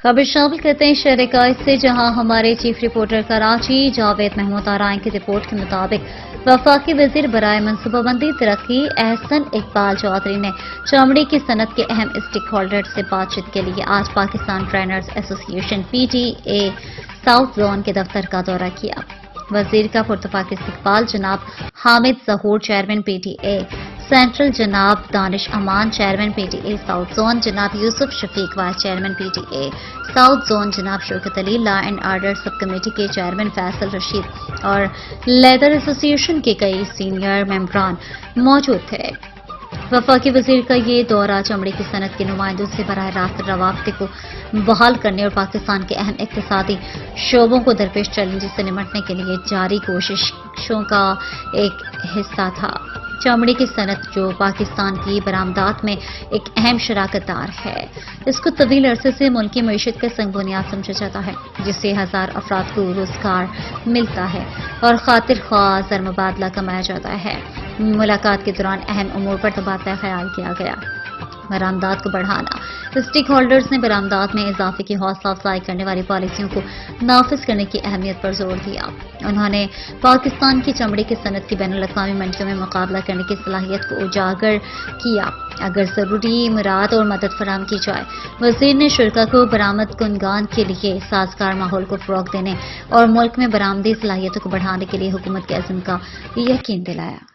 खबर शामिल करते हैं शहर कायद से, जहां हमारे चीफ रिपोर्टर कराची जावेद महमूद आराइन की रिपोर्ट के मुताबिक वफाकी वजीर बराए मनसूबाबंदी तरक्की एहसन इकबाल चौधरी ने चमड़ी की सनत के अहम स्टेक होल्डर से बातचीत के लिए आज Pakistan trainers association PTA south zone के दफ्तर का दौरा किया। वजीर का पुरतफाक इस्तकबाल जनाब हामिद जहूर चेयरमैन PTA सेंट्रल, जनाब Danish Aman chairman PTA south zone, जनाब Yusuf Shafiq vice chairman PTA south zone, जनाब Shaukat Ali law and order sub committee के चेयरमैन फैसल रशीद और लेदर एसोसिएशन के कई सीनियर मेंबरान मौजूद थे। वफाकी वजीर का ये दौरा चमड़े की सनत के नुमाइंदों से बराह रास्त रवाबते को बहाल करने और पाकिस्तान के अहम इक्तिसादी शोबों को दरपेश चैलेंजेस से निपटने के लिए जारी कोशिशों का एक हिस्सा था। चमड़े की सनत जो पाकिस्तान की बरामदात में एक अहम शराकतदार है, इसको तवील अरसे से मुल्की मईशत का संग बुनियाद समझा जाता है, जिससे 1000 अफराद को रोजगार मिलता है और खातिर ख्वाह ज़र मुबादला कमाया जाता है। मुलाकात के दौरान अहम उमूर पर तबादला ख्याल किया गया। बरामदात को बढ़ाना, स्टेक होल्डर्स ने बरामदात में इजाफे की हौसला अफजाई करने वाली पॉलिसियों को नाफिज करने की अहमियत पर जोर दिया। उन्होंने पाकिस्तान की चमड़े की सनत की बैनुल-अक़वामी मंडियों में मुकाबला करने की सलाहियत को उजागर किया। अगर जरूरी मुराद और मदद फराहम की जाए, वजीर ने शुरा को बरामद कुनगान के लिए साजगार माहौल को फरोग देने और मुल्क में बरामदी सलाहियतों को बढ़ाने के लिए हुकूमत के अज़्म का यकीन दिलाया।